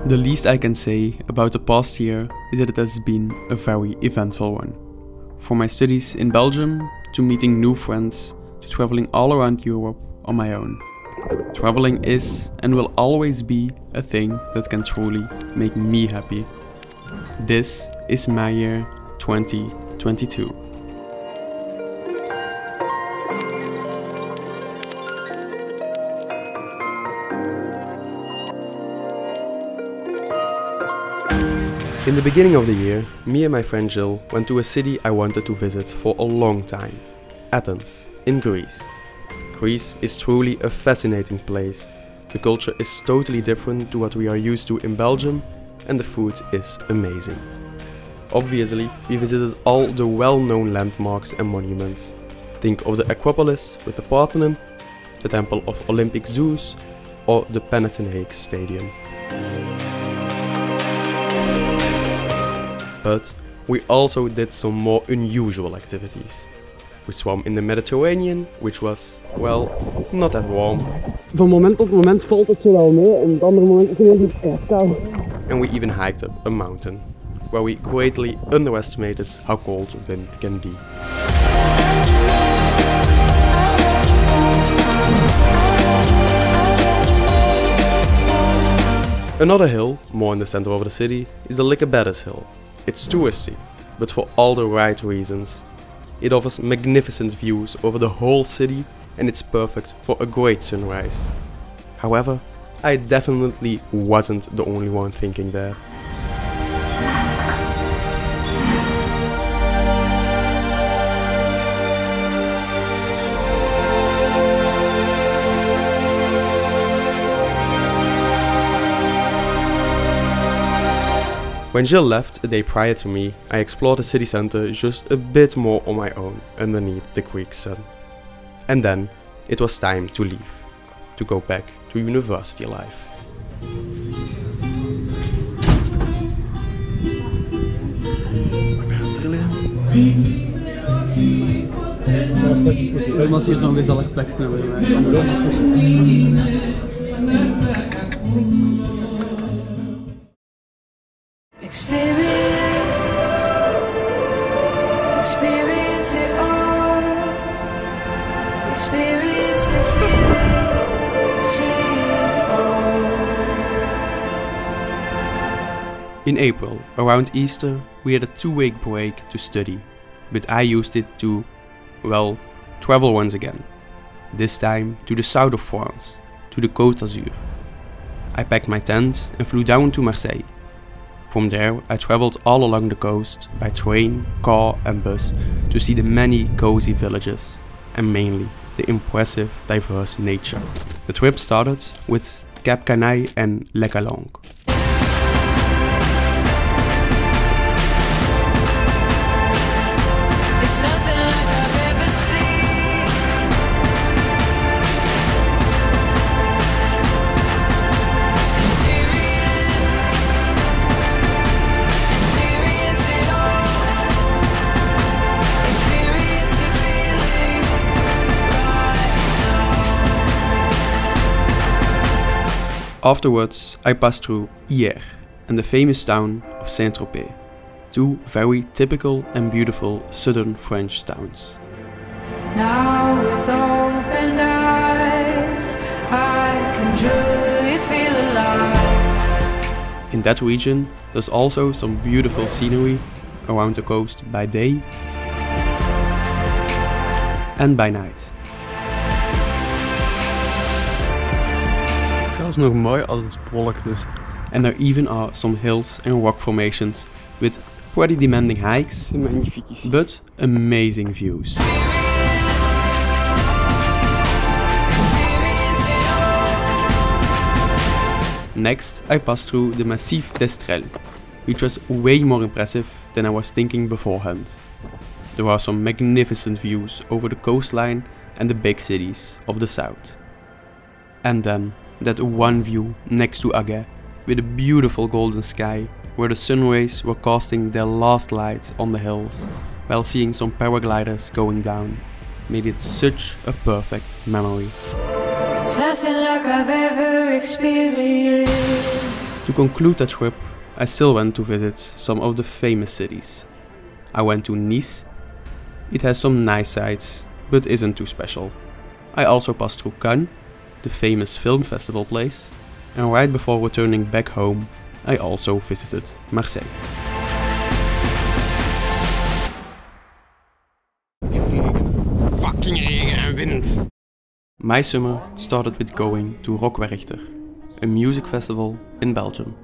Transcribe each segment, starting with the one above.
The least I can say about the past year is that it has been a very eventful one. From my studies in Belgium, to meeting new friends, to traveling all around Europe on my own. Traveling is and will always be a thing that can truly make me happy. This is my year 2022. In the beginning of the year, me and my friend Gilles went to a city I wanted to visit for a long time. Athens, in Greece. Greece is truly a fascinating place. The culture is totally different to what we are used to in Belgium, and the food is amazing. Obviously, we visited all the well-known landmarks and monuments. Think of the Acropolis with the Parthenon, the Temple of Olympic Zeus, or the Panathinaikos Stadium. But we also did some more unusual activities. We swam in the Mediterranean, which was, well, not that warm. Van moment tot moment valt het zo wel mee en op andere moment is het echt koud. And we even hiked up a mountain, where we greatly underestimated how cold wind can be. Another hill, more in the center of the city, is the Lycabettus Hill. It's touristy, but for all the right reasons. It offers magnificent views over the whole city and it's perfect for a great sunrise. However, I definitely wasn't the only one thinking there. When Gilles left a day prior to me, I explored the city center just a bit more on my own underneath the Greek sun. And then it was time to leave, to go back to university life. Experience it all. Experience the feeling. See it all. In April, around Easter, we had a 2-week break to study, but I used it to, well, travel once again. This time to the south of France, to the Côte d'Azur. I packed my tent and flew down to Marseille. From there, I traveled all along the coast by train, car and bus to see the many cozy villages and mainly the impressive diverse nature. The trip started with Cap Canaille and Les Calanques. Afterwards, I passed through Hyères and the famous town of Saint-Tropez, two very typical and beautiful southern French towns. Now with open eyes, I can truly feel alive. In that region, there's also some beautiful scenery around the coast by day and by night. Zelfs nog mooi als het bewolkt is. And there even are some hills and rock formations with pretty demanding hikes, but amazing views. Next, I passed through the Massif d'Estrelles, which was way more impressive than I was thinking beforehand. There are some magnificent views over the coastline and the big cities of the south. And then that one view next to Ege, with a beautiful golden sky, where the sun rays were casting their last light on the hills, while seeing some paragliders going down, made it such a perfect memory. It's nothing like I've ever experienced. To conclude the trip, I still went to visit some of the famous cities. I went to Nice. It has some nice sights, but isn't too special. I also passed through Cannes, the famous film festival place, and right before returning back home, I also visited Marseille. Fucking regen en wind. My summer started with going to Werchter, a music festival in Belgium.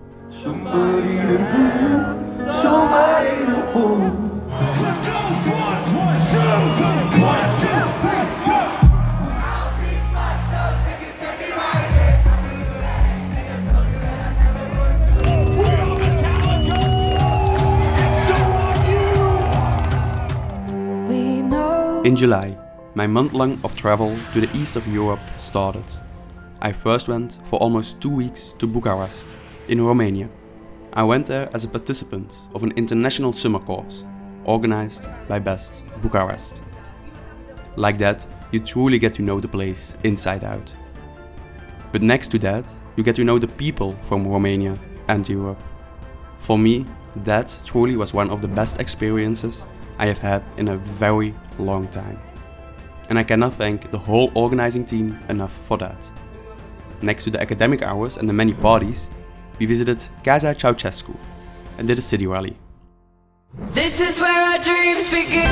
In July, my month-long of travel to the east of Europe started. I first went for almost 2 weeks to Bucharest, in Romania. I went there as a participant of an international summer course, organized by Best Bucharest. Like that, you truly get to know the place inside out. But next to that, you get to know the people from Romania and Europe. For me, that truly was one of the best experiences I have had in a very long time. And I cannot thank the whole organizing team enough for that. Next to the academic hours and the many parties, we visited Casa Ceausescu and did a city rally. This is where our dreams begin.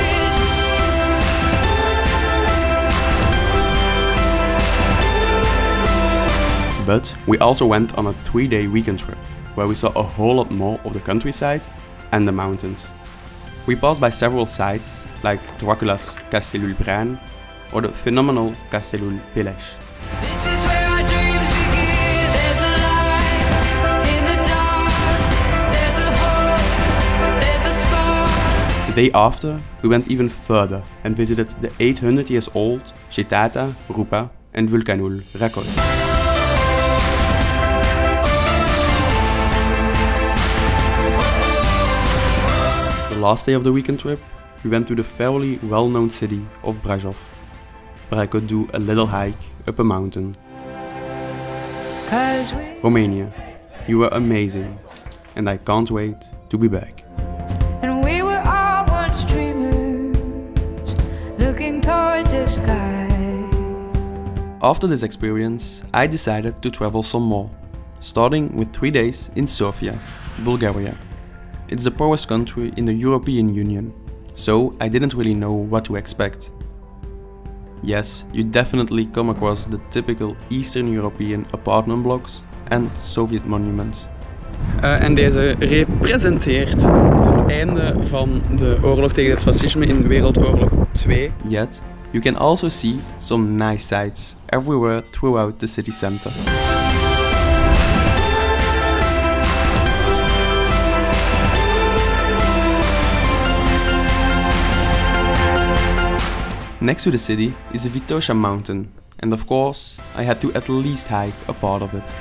But we also went on a 3-day weekend trip, where we saw a whole lot more of the countryside and the mountains. We passed by several sites, like Dracula's Castelul Bran or the phenomenal Castelul Pileș. This is where our dreams begin. There's a light in the dark. There's a hope. There's a spark. The day after, we went even further and visited the 800 years old Cetata, Rupa and Vulcanul Record. The last day of the weekend trip, we went to the fairly well-known city of Brașov, where I could do a little hike up a mountain. Romania, you were amazing, and I can't wait to be back. And we were all once dreamers, looking towards the sky. After this experience, I decided to travel some more, starting with 3 days in Sofia, Bulgaria. It's the poorest country in the European Union, so I didn't really know what to expect. Yes, you definitely come across the typical Eastern European apartment blocks and Soviet monuments. En deze representeert het einde van de oorlog tegen het fascisme in Wereldoorlog 2. Yet, you can also see some nice sights everywhere throughout the city center. Next to the city is the Vitosha mountain, and of course, I had to at least hike a part of it.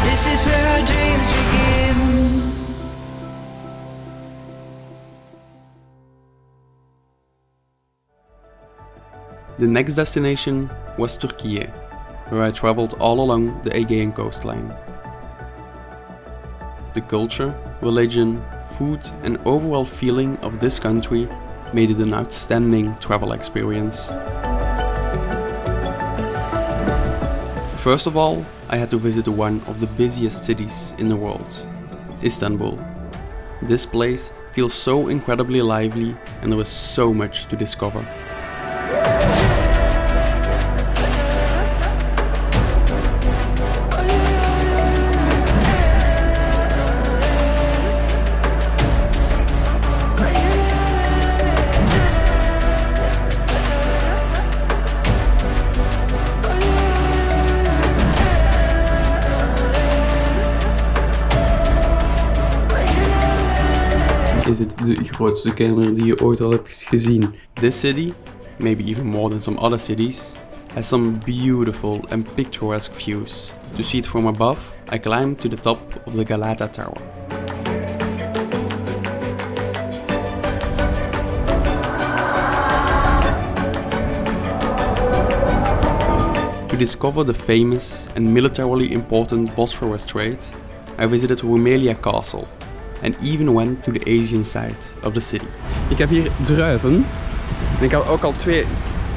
This is where our dreams begin. The next destination was Türkiye, where I traveled all along the Aegean coastline. The culture, religion, food and overall feeling of this country made it an outstanding travel experience. First of all, I had to visit one of the busiest cities in the world, Istanbul. This place feels so incredibly lively and there was so much to discover. Is het de grootste kelder die je ooit al hebt gezien? This city, maybe even more than some other cities, has some beautiful and picturesque views. To see it from above, I climbed to the top of the Galata Tower. To discover the famous and militarily important Bosphorus Strait, I visited Rumelia Castle and even went to the Asian side of the city. Ik heb hier druiven en ik had ook al 2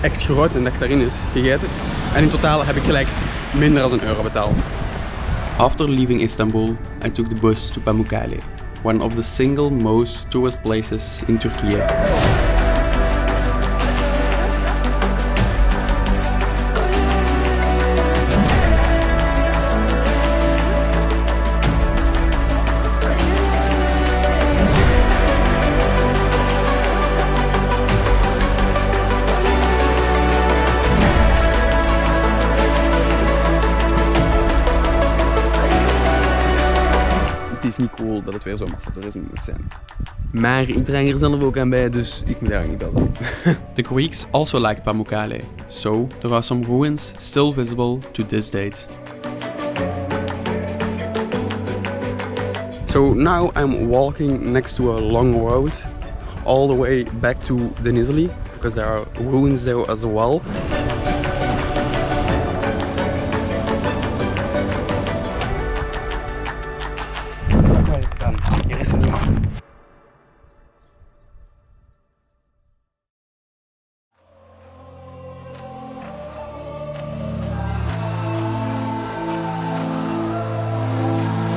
echt grote nectarines gegeten en in totaal heb ik gelijk minder dan €1 betaald. After leaving Istanbul, I took the bus to Pamukkale, one of the single most tourist places in Türkiye. Het is niet cool dat het weer zo massatoerisme moet zijn. Maar ik draag er zelf ook aan bij, dus ik moet daar niet bellen. The Greeks also liked Pamukkale, so there are some ruins still visible to this date. So now I'm walking next to a long road all the way back to Denizli because there are ruins there as well. Hier is niemand.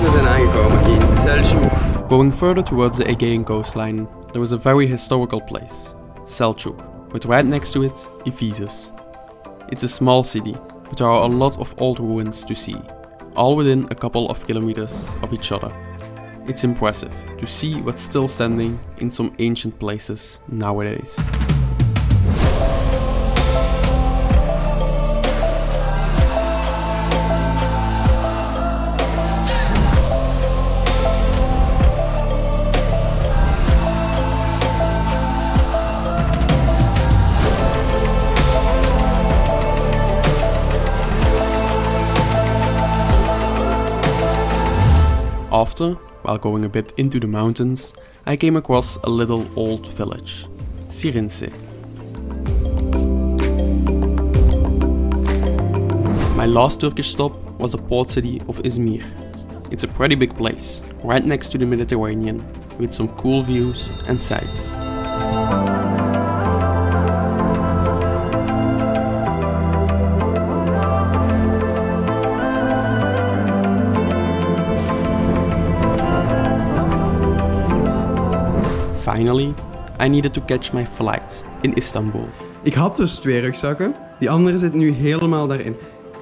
We zijn aangekomen in Selçuk. Going further towards the Aegean coastline, there is a very historical place, Selçuk, with right next to it, Ephesus. It's a small city, but there are a lot of old ruins to see, all within a couple of kilometers of each other. It's impressive to see what's still standing in some ancient places nowadays. After, while going a bit into the mountains, I came across a little old village, Şirince. My last Turkish stop was the port city of Izmir. It's a pretty big place, right next to the Mediterranean, with some cool views and sights. Finally, I needed to catch my flight in Istanbul. Ik had dus 2 rugzakken, die andere zit nu helemaal daarin.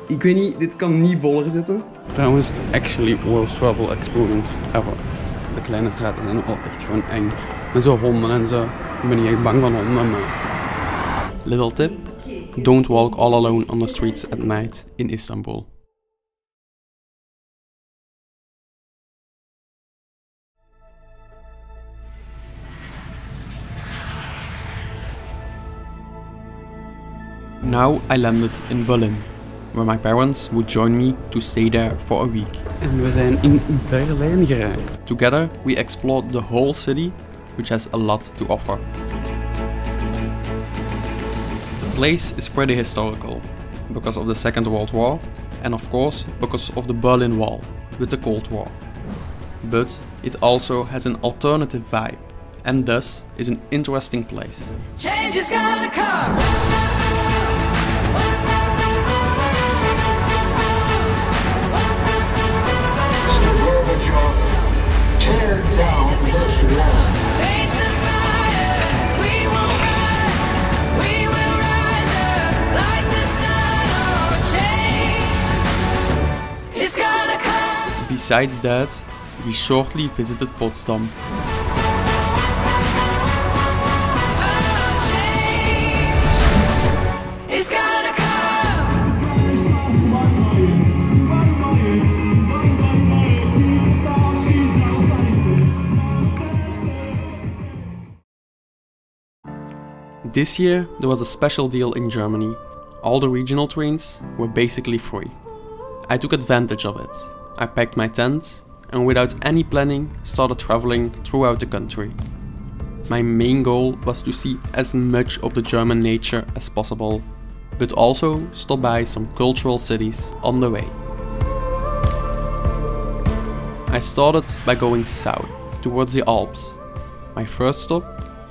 Ik weet niet, dit kan niet voller zitten. Trouwens, actually worst travel experience ever. De kleine straten zijn wel echt gewoon eng. Met zo honden en zo. Ik ben niet echt bang van honden, maar... Little tip, don't walk all alone on the streets at night in Istanbul. Now I landed in Berlin, where my parents would join me to stay there for a week. En we zijn in Berlijn geraakt. Together we explored the whole city, which has a lot to offer. The place is pretty historical, because of the Second World War, and of course because of the Berlin Wall, with the Cold War. But it also has an alternative vibe, and thus is an interesting place. Change is gonna come. Tear down this wall. Face the fire, we will rise. We will rise up like the sun. Oh, change is gonna come. Besides that, we shortly visited Potsdam. Oh, change is gonna come. This year there was a special deal in Germany. All the regional trains were basically free. I took advantage of it. I packed my tent and without any planning started traveling throughout the country. My main goal was to see as much of the German nature as possible but also stop by some cultural cities on the way. I started by going south, towards the Alps. My first stop,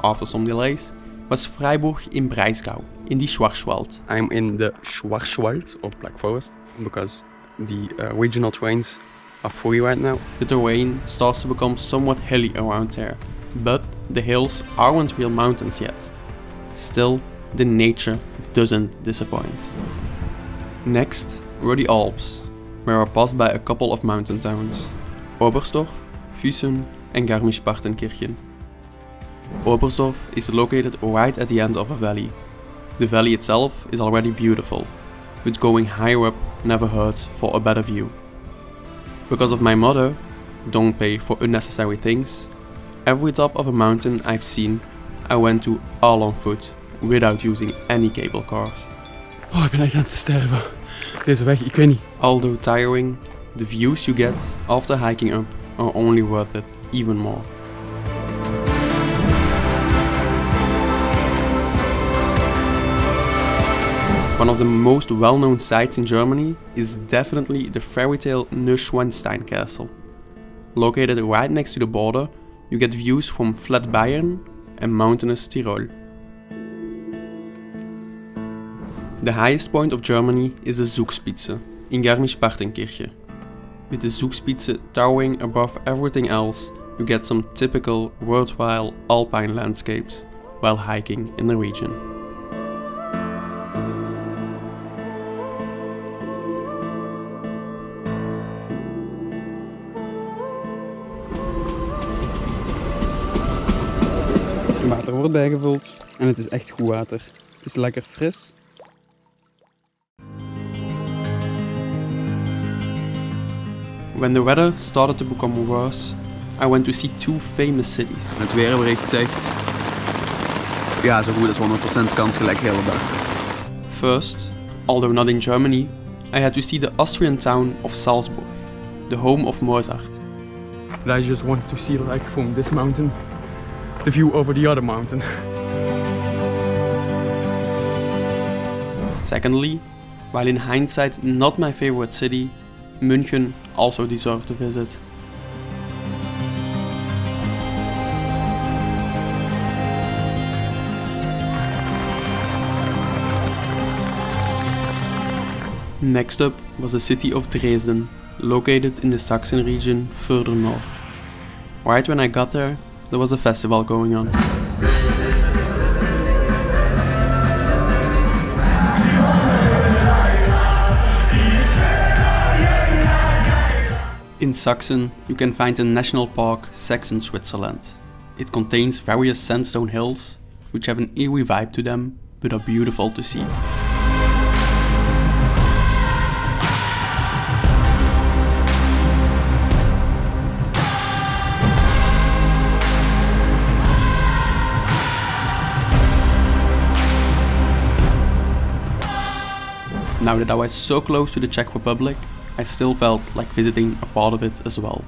after some delays, was Freiburg im Breisgau, in the Schwarzwald. I'm in the Schwarzwald, or Black Forest, because the regional trains are free right now. The terrain starts to become somewhat hilly around there, but the hills aren't real mountains yet. Still, the nature doesn't disappoint. Next were the Alps, where I passed by a couple of mountain towns: Oberstdorf, Füssen and Garmisch-Partenkirchen. Oberstdorf is located right at the end of a valley. The valley itself is already beautiful, but going higher up never hurts for a better view. Because of my motto, don't pay for unnecessary things, every top of a mountain I've seen, I went to all on foot, without using any cable cars. Oh, ik ben echt aan het sterven. Deze weg, ik weet niet. Although tiring, the views you get after hiking up are only worth it even more. One of the most well-known sites in Germany is definitely the fairy tale Neuschwanstein castle. Located right next to the border, you get views from flat Bayern and mountainous Tyrol. The highest point of Germany is the Zugspitze in Garmisch-Partenkirchen. With the Zugspitze towering above everything else, you get some typical worthwhile alpine landscapes while hiking in the region. Water wordt bijgevuld en het is echt goed water. Het is lekker fris. When the weather started to become worse, I went to see two famous cities. Het weerbericht zegt, ja, zo goed als 100% kans gelijk de hele dag. First, although not in Germany, I had to see the Austrian town of Salzburg, the home of Mozart. But I just wanted to see, like, from this mountain, the view over the other mountain. Secondly, while in hindsight not my favorite city, München also deserved a visit. Next up was the city of Dresden, located in the Sachsen region further north. Right when I got there was a festival going on. In Sachsen, you can find the national park Sachsen, Switzerland. It contains various sandstone hills, which have an eerie vibe to them, but are beautiful to see. Now that I was so close to the Czech Republic, I still felt like visiting a part of it as well.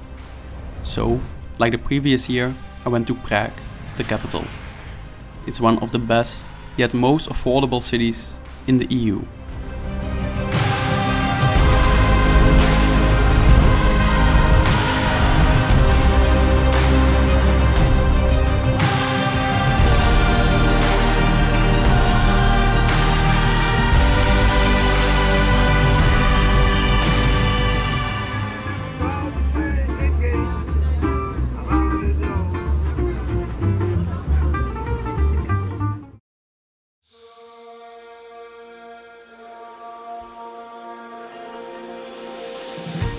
So, like the previous year, I went to Prague, the capital. It's one of the best, yet most affordable cities in the EU.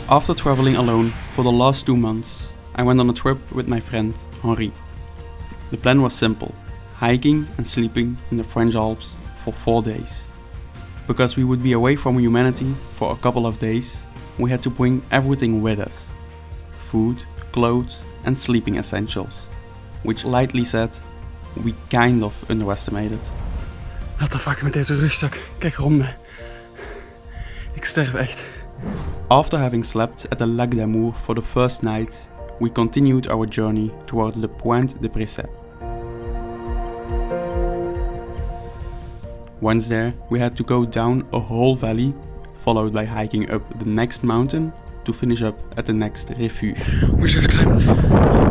After traveling alone for the last 2 months, I went on a trip with my friend Henri. The plan was simple: hiking and sleeping in the French Alps for 4 days. Because we would be away from humanity for a couple of days, we had to bring everything with us: food, clothes and sleeping essentials, which, lightly said, we kind of underestimated. What the fuck met deze rugzak? Kijk rond me. Ik sterf echt. After having slept at the Lac d'Amour for the first night, we continued our journey towards the Pointe de Précep. Once there, we had to go down a whole valley, followed by hiking up the next mountain to finish up at the next refuge. We just climbed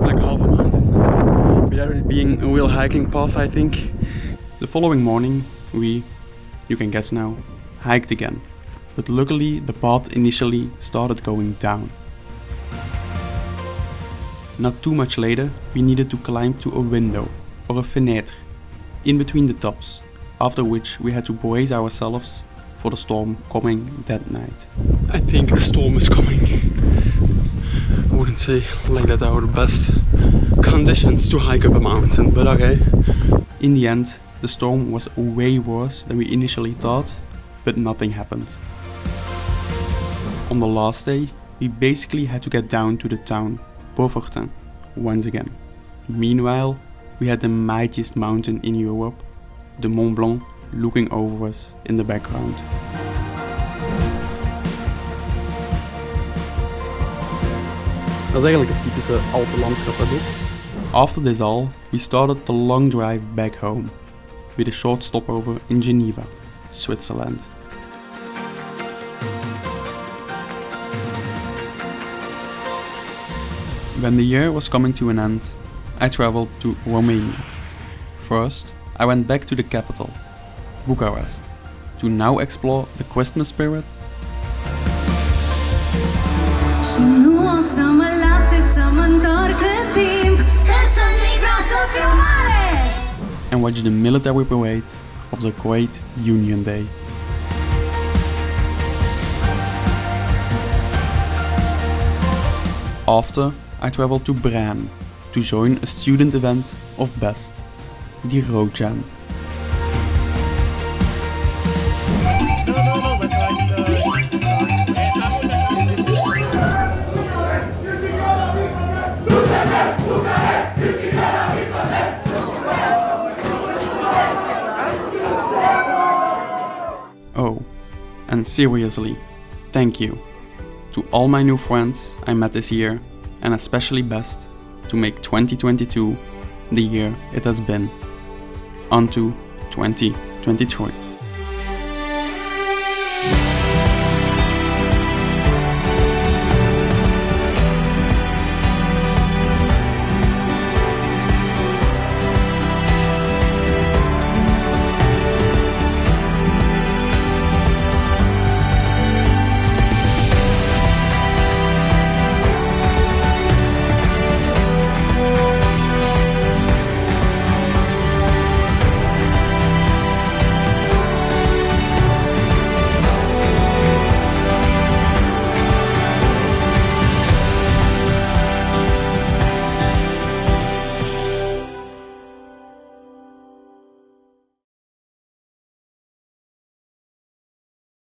like half a mountain, without it being a real hiking path, I think. The following morning, we, you can guess now, hiked again. But luckily the path initially started going down. Not too much later, we needed to climb to a window, or a fenêtre, in between the tops, after which we had to brace ourselves for the storm coming that night. I think a storm is coming. I wouldn't say like that are the best conditions to hike up a mountain, but okay. In the end, the storm was way worse than we initially thought, but nothing happened. On the last day, we basically had to get down to the town, Beaufort, once again. Meanwhile, we had the mightiest mountain in Europe, the Mont Blanc, looking over us in the background. Dat is eigenlijk het typische Alpenlandschap, hè? After this all, we started the long drive back home, with a short stopover in Geneva, Switzerland. When the year was coming to an end, I traveled to Romania. First, I went back to the capital, Bucharest, to now explore the Christmas spirit and watch the military parade of the Great Union Day. After, I traveled to Praha to join a student event of BEST, the roJAM. Oh, and seriously, thank you to all my new friends I met this year, and especially BEST to make 2022 the year it has been. On to 2023.